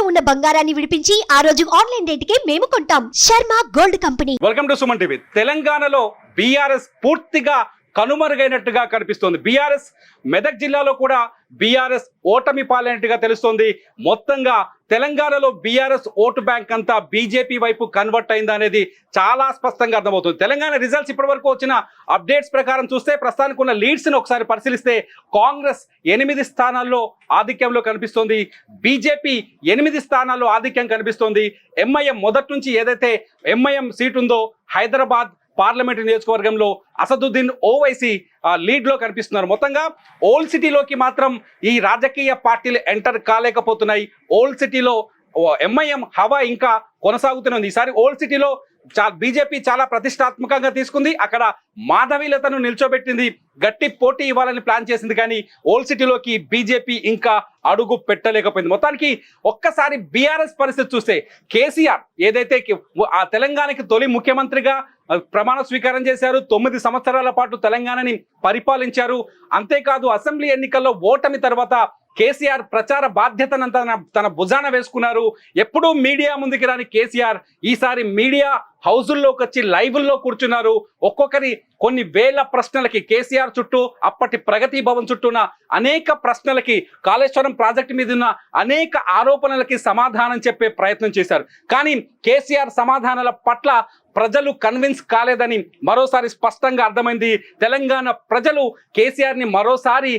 ఇంట్లో ఉన్న బంగారాన్ని విడిపించి ఆ రోజు ఆన్లైన్ రేటుకే మేము కొంటాం. Sharma gold company. Welcome to Suman TV. తెలంగాణలో బీఆర్ఎస్ పూర్తిగా కనుమరుగైనట్టుగా కనిపిస్తోంది. బీఆర్ఎస్ మెదక్ జిల్లాలో కూడా బీఆర్ఎస్ ఓటమి పాలైనట్టుగా తెలుస్తోంది. మొత్తంగా తెలంగాణలో బీఆర్ఎస్ ఓటు బ్యాంక్ అంతా బీజేపీ వైపు కన్వర్ట్ అయిందా అనేది చాలా స్పష్టంగా అర్థమవుతుంది. తెలంగాణ రిజల్ట్స్ ఇప్పటి వరకు వచ్చిన అప్డేట్స్ ప్రకారం చూస్తే ప్రస్తుతానికి ఉన్న లీడ్స్ని ఒకసారి పరిశీలిస్తే కాంగ్రెస్ 8 స్థానాల్లో ఆధిక్యంలో కనిపిస్తోంది. బీజేపీ 8 స్థానాల్లో ఆధిక్యం కనిపిస్తోంది. ఎంఐఎం మొదటి నుంచి ఏదైతే ఎంఐఎం సీట్ ఉందో హైదరాబాద్ పార్లమెంటు నియోజకవర్గంలో అసదుద్దీన్ ఓవైసీ లీడ్లో కనిపిస్తున్నారు. మొత్తంగా ఓల్డ్ సిటీలోకి మాత్రం ఈ రాజకీయ పార్టీలు ఎంటర్ కాలేకపోతున్నాయి. ఓల్డ్ సిటీలో ఎంఐఎం హవా ఇంకా కొనసాగుతున్నది. ఈసారి ఓల్డ్ సిటీలో బీజేపీ చాలా ప్రతిష్టాత్మకంగా తీసుకుంది. అక్కడ మాధవీలతను నిల్చోబెట్టింది, గట్టి పోటీ ఇవ్వాలని ప్లాన్ చేసింది. కానీ ఓల్డ్ సిటీలోకి బీజేపీ ఇంకా అడుగు పెట్టలేకపోయింది. మొత్తానికి ఒక్కసారి బీఆర్ఎస్ పరిస్థితి చూస్తే కేసీఆర్ ఏదైతే ఆ తెలంగాణకి తొలి ముఖ్యమంత్రిగా ప్రమాణ స్వీకారం చేశారు, 9 సంవత్సరాల పాటు తెలంగాణని పరిపాలించారు. అంతేకాదు అసెంబ్లీ ఎన్నికల్లో ఓటమి తర్వాత కేసీఆర్ ప్రచార బాధ్యతనంతా తన భుజాన వేసుకున్నారు. ఎప్పుడూ మీడియా ముందుకు రాని కేసీఆర్ ఈసారి మీడియా హౌజుల్లోకి వచ్చి లైవ్ల్లో కూర్చున్నారు. ఒక్కొక్కరి కొన్ని వేల ప్రశ్నలకి కేసీఆర్ చుట్టూ, అప్పటి ప్రగతి భవన్ చుట్టూ ఉన్న అనేక ప్రశ్నలకి, కాళేశ్వరం ప్రాజెక్టు మీద ఉన్న అనేక ఆరోపణలకి సమాధానం చెప్పే ప్రయత్నం చేశారు. కానీ కేసీఆర్ సమాధానాల పట్ల ప్రజలు కన్విన్స్ కాలేదని మరోసారి స్పష్టంగా అర్థమైంది. తెలంగాణ ప్రజలు కేసీఆర్ని మరోసారి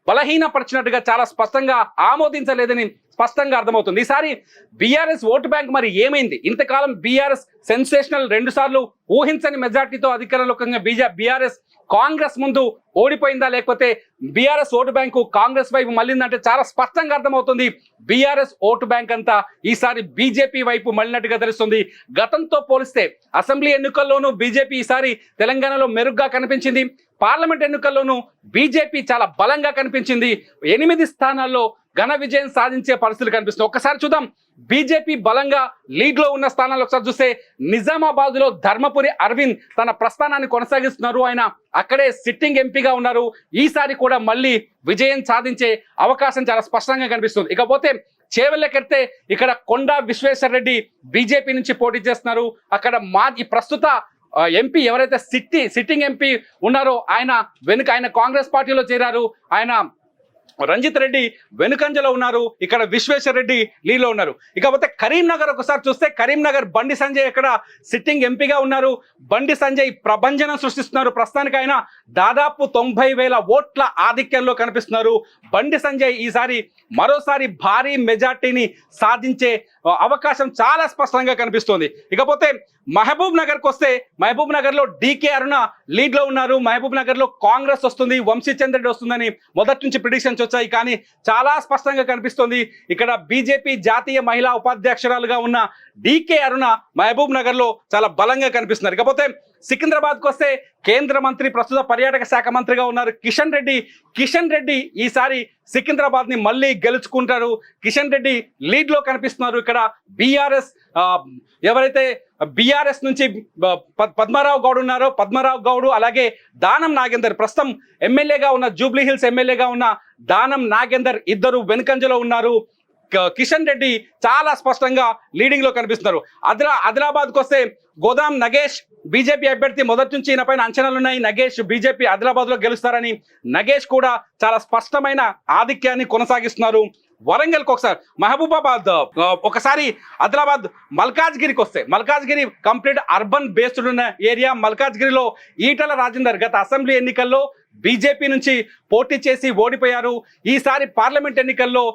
బలహీనపరిచినట్టుగా చాలా స్పష్టంగా ఆమోదించలేదని స్పష్టంగా అర్థమవుతుంది. ఈసారి బీఆర్ఎస్ ఓటు బ్యాంక్ మరి ఏమైంది? ఇంతకాలం బీఆర్ఎస్ సెన్సేషనల్ 2 సార్లు ఊహించని మెజార్టీతో అధికారంలోకి బీఆర్ఎస్ కాంగ్రెస్ ముందు ఓడిపోయిందా, లేకపోతే బీఆర్ఎస్ ఓటు బ్యాంకు కాంగ్రెస్ వైపు మళ్ళిందంటే చాలా స్పష్టంగా అర్థమవుతుంది. బీఆర్ఎస్ ఓటు బ్యాంక్ అంతా ఈసారి బీజేపీ వైపు మళ్ళినట్టుగా తెలుస్తుంది. గతంతో పోలిస్తే అసెంబ్లీ ఎన్నికల్లోనూ బీజేపీ ఈసారి తెలంగాణలో మెరుగ్గా కనిపించింది. పార్లమెంట్ ఎన్నికల్లోనూ బీజేపీ చాలా బలంగా కనిపించింది. 8 స్థానాల్లో ఘన విజయం సాధించే పరిస్థితులు కనిపిస్తుంది. ఒక్కసారి చూద్దాం. బీజేపీ బలంగా లీడ్లో ఉన్న స్థానాలు ఒకసారి చూస్తే నిజామాబాద్లో ధర్మపురి అరవింద్ తన ప్రస్థానాన్ని కొనసాగిస్తున్నారు. ఆయన అక్కడే సిట్టింగ్ ఎంపీగా ఉన్నారు. ఈసారి కూడా మళ్ళీ విజయం సాధించే అవకాశం చాలా స్పష్టంగా కనిపిస్తుంది. ఇకపోతే చేవెళ్ళకెడితే ఇక్కడ కొండా విశ్వేశ్వర రెడ్డి బీజేపీ నుంచి పోటీ చేస్తున్నారు. అక్కడ ఈ ప్రస్తుత ఎంపీ ఎవరైతే సిట్టింగ్ ఎంపీ ఉన్నారో ఆయన కాంగ్రెస్ పార్టీలో చేరారు. ఆయన రంజిత్ రెడ్డి వెనుకంజలో ఉన్నారు. ఇక్కడ విశ్వేశ్వర రెడ్డి లీడ్లో ఉన్నారు. ఇకపోతే కరీంనగర్ ఒకసారి చూస్తే కరీంనగర్ బండి సంజయ్ ఇక్కడ సిట్టింగ్ ఎంపీగా ఉన్నారు. బండి సంజయ్ ప్రభంజనం సృష్టిస్తున్నారు. ప్రస్తుతానికి ఆయన దాదాపు 90,000 ఓట్ల ఆధిక్యంలో కనిపిస్తున్నారు. బండి సంజయ్ ఈసారి మరోసారి భారీ మెజార్టీని సాధించే అవకాశం చాలా స్పష్టంగా కనిపిస్తోంది. ఇకపోతే మహబూబ్ నగర్కి వస్తే మహబూబ్ నగర్లో డీకే అరుణ లీడ్లో ఉన్నారు. మహబూబ్ నగర్లో కాంగ్రెస్ వస్తుంది, వంశీచంద్ర రెడ్డి వస్తుందని మొదటి నుంచి ప్రిడిక్షన్స్ వచ్చాయి. కానీ చాలా స్పష్టంగా కనిపిస్తోంది ఇక్కడ బీజేపీ జాతీయ మహిళా ఉపాధ్యక్షురాలుగా ఉన్న డీకే అరుణ మహబూబ్ నగర్లో చాలా బలంగా కనిపిస్తున్నారు. ఇకపోతే సికింద్రాబాద్కి వస్తే కేంద్ర మంత్రి, ప్రస్తుత పర్యాటక శాఖ మంత్రిగా ఉన్నారు కిషన్ రెడ్డి ఈసారి సికింద్రాబాద్ని మళ్ళీ గెలుచుకుంటారు. కిషన్ రెడ్డి లీడ్లో కనిపిస్తున్నారు. ఇక్కడ బీఆర్ఎస్ ఎవరైతే బీఆర్ఎస్ నుంచి పద్మారావు గౌడ్ ఉన్నారో పద్మారావు గౌడ్, అలాగే దానం నాగేందర్, ప్రస్తుతం ఎమ్మెల్యేగా ఉన్న జూబ్లీ హిల్స్ ఎమ్మెల్యేగా ఉన్న దానం నాగేందర్ ఇద్దరు వెనుకంజలో ఉన్నారు. కిషన్ రెడ్డి చాలా స్పష్టంగా లీడింగ్ లో కనిపిస్తున్నారు. ఆదిలాబాద్కి వస్తే గోదాం నగేష్ బీజేపీ అభ్యర్థి, మొదటి నుంచి ఈయన పైన అంచనాలు ఉన్నాయి. నగేష్ బీజేపీ ఆదిలాబాద్ లో గెలుస్తారని నగేష్ కూడా చాలా స్పష్టమైన ఆధిక్యాన్ని కొనసాగిస్తున్నారు. వరంగల్కి ఒకసారి మహబూబాబాద్, ఒకసారి ఆదిలాబాద్ మల్కాజ్గిరికి వస్తే మల్కాజ్గిరి కంప్లీట్ అర్బన్ బేస్డ్ ఉన్న ఏరియా. మల్కాజ్గిరిలో ఈటల రాజేందర్ గత అసెంబ్లీ ఎన్నికల్లో బీజేపీ నుంచి పోటీ చేసి ఓడిపోయారు. ఈసారి పార్లమెంట్ ఎన్నికల్లో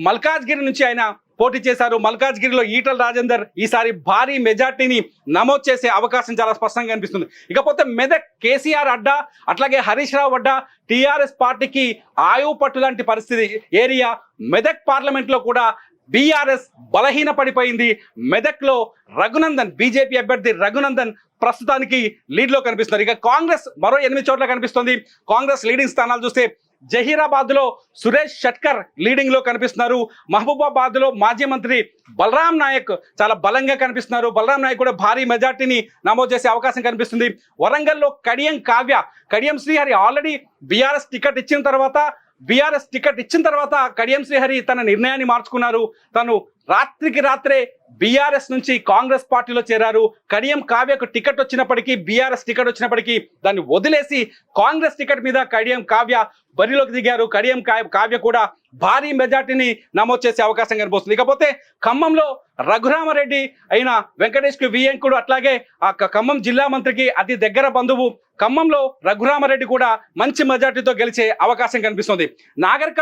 మల్కాజ్గిరి నుంచి ఆయన పోటీ చేశారు. మల్కాజ్గిరిలో ఈటల రాజేందర్ ఈసారి భారీ మెజార్టీని నమోదు చేసే అవకాశం చాలా స్పష్టంగా కనిపిస్తుంది. ఇకపోతే మెదక్ కేసీఆర్ అడ్డా, అట్లాగే హరీష్ రావు అడ్డా, టీఆర్ఎస్ పార్టీకి ఆయువు పట్టు లాంటి పరిస్థితి ఏరియా. మెదక్ పార్లమెంట్లో కూడా బీఆర్ఎస్ బలహీన పడిపోయింది. మెదక్లో రఘునందన్, బీజేపీ అభ్యర్థి రఘునందన్ ప్రస్తుతానికి లీడ్లో కనిపిస్తున్నారు. ఇక కాంగ్రెస్ మరో 8 చోట్ల కనిపిస్తుంది. కాంగ్రెస్ లీడింగ్ స్థానాలు చూస్తే జహీరాబాద్లో సురేష్ షట్కర్ లీడింగ్లో కనిపిస్తున్నారు. మహబూబాబాద్లో మాజీ మంత్రి బలరాం నాయక్ చాలా బలంగా కనిపిస్తున్నారు. బలరాం నాయక్ కూడా భారీ మెజార్టీని నమోదు చేసే అవకాశం కనిపిస్తుంది. వరంగల్లో Kadiyam Srihari already BRS ticket ఇచ్చిన తర్వాత బీఆర్ఎస్ టికెట్ ఇచ్చిన తర్వాత కడియం శ్రీహరి తన నిర్ణయాన్ని మార్చుకున్నారు. తను రాత్రికి రాత్రే బీఆర్ఎస్ నుంచి కాంగ్రెస్ పార్టీలో చేరారు. కడియం కావ్యకు టికెట్ వచ్చినప్పటికీ, బీఆర్ఎస్ టికెట్ వచ్చినప్పటికీ దాన్ని వదిలేసి కాంగ్రెస్ టికెట్ మీద కడియం కావ్య బరిలోకి దిగారు. కడియం కావ్య కూడా భారీ మెజార్టీని నమోదు చేసే అవకాశం కనిపిస్తుంది. ఇకపోతే ఖమ్మంలో రఘురామరెడ్డి అయిన వెంకటేష్ కు వియంకుడు, అట్లాగే ఆ ఖమ్మం జిల్లా మంత్రికి అతి దగ్గర బంధువు ఖమ్మంలో రఘురామరెడ్డి కూడా మంచి మెజార్టీతో గెలిచే అవకాశం కనిపిస్తుంది. నాగర్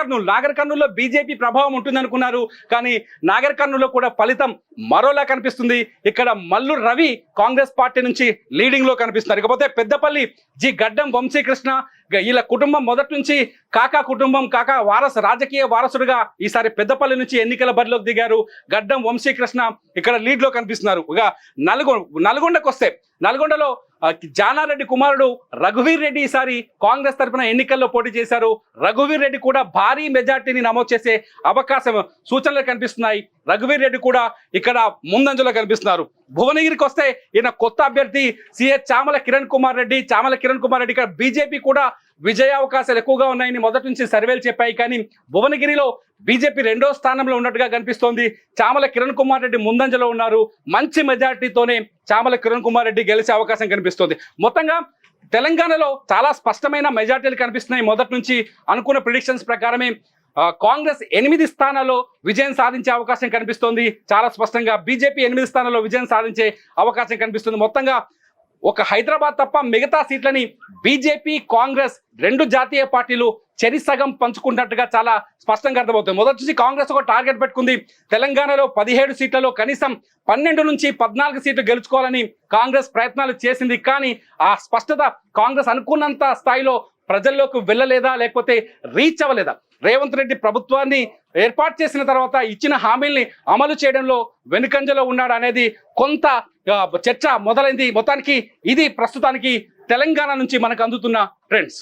కర్నూలులో బీజేపీ ప్రభావం ఉంటుందనుకున్నారు, కానీ నాగర్ కర్నూలులో కూడా ఫలితం మరోలా కనిపిస్తుంది. ఇక్కడ మల్లు రవి కాంగ్రెస్ పార్టీ నుంచి లీడింగ్ లో కనిపిస్తున్నారు. ఇకపోతే పెద్దపల్లి జి గడ్డం వంశీకృష్ణ, వీళ్ళ కుటుంబం మొదటి నుంచి కాకా కుటుంబం, కాకా రాజకీయ వారసుడుగా ఈసారి పెద్దపల్లి నుంచి ఎన్నికల బరిలోకి దిగారు. గడ్డం వంశీకృష్ణ ఇక్కడ లీడ్ లో కనిపిస్తున్నారు. ఇక నల్గొండకు వస్తే, నల్గొండలో జానారెడ్డి కుమారుడు రఘువీర్ రెడ్డి ఈసారి కాంగ్రెస్ తరఫున ఎన్నికల్లో పోటీ చేశారు. రఘువీర్ రెడ్డి కూడా భారీ మెజార్టీని నమోదు చేసే అవకాశం సూచనలు కనిపిస్తున్నాయి. రఘువీర్ రెడ్డి కూడా ఇక్కడ ముందంజలో కనిపిస్తున్నారు. భువనగిరికి వస్తే ఈయన కొత్త అభ్యర్థి సిహెచ్ చామల కిరణ్ కుమార్ రెడ్డి ఇక్కడ బీజేపీ కూడా విజయ అవకాశాలు ఎక్కువగా ఉన్నాయని మొదటి నుంచి సర్వేలు చెప్పాయి. కానీ భువనగిరిలో బీజేపీ 2వ స్థానంలో ఉన్నట్టుగా కనిపిస్తోంది. చామల కిరణ్ కుమార్ రెడ్డి ముందంజలో ఉన్నారు. మంచి మెజార్టీతోనే చామల కిరణ్ కుమార్ రెడ్డి గెలిచే అవకాశం కనిపిస్తోంది. మొత్తంగా తెలంగాణలో చాలా స్పష్టమైన మెజార్టీలు కనిపిస్తున్నాయి. మొదటి నుంచి అనుకున్న ప్రిడిక్షన్స్ ప్రకారమే కాంగ్రెస్ 8 స్థానాల్లో విజయం సాధించే అవకాశం కనిపిస్తోంది. చాలా స్పష్టంగా బీజేపీ 8 స్థానాల్లో విజయం సాధించే అవకాశం కనిపిస్తుంది. మొత్తంగా ఒక హైదరాబాద్ తప్ప మిగతా సీట్లని బీజేపీ కాంగ్రెస్ 2 జాతీయ పార్టీలు చెరిసగం పంచుకున్నట్టుగా చాలా స్పష్టంగా అర్థమవుతుంది. మొదటి నుంచి కాంగ్రెస్ ఒక టార్గెట్ పెట్టుకుంది. తెలంగాణలో 17 సీట్లలో కనీసం 12 నుంచి 14 సీట్లు గెలుచుకోవాలని కాంగ్రెస్ ప్రయత్నాలు చేసింది. కానీ ఆ స్పష్టత కాంగ్రెస్ అనుకున్నంత స్థాయిలో ప్రజల్లోకి వెళ్ళలేదా, లేకపోతే రీచ్ అవ్వలేదా? రేవంత్ రెడ్డి ప్రభుత్వాన్ని ఏర్పాటు చేసిన తర్వాత ఇచ్చిన హామీల్ని అమలు చేయడంలో వెనుకంజలో ఉన్నాడు అనేది కొంత చర్చ మొదలైంది. మొత్తానికి ఇది ప్రస్తుతానికి తెలంగాణ నుంచి మనకు అందుతున్న ట్రెండ్స్.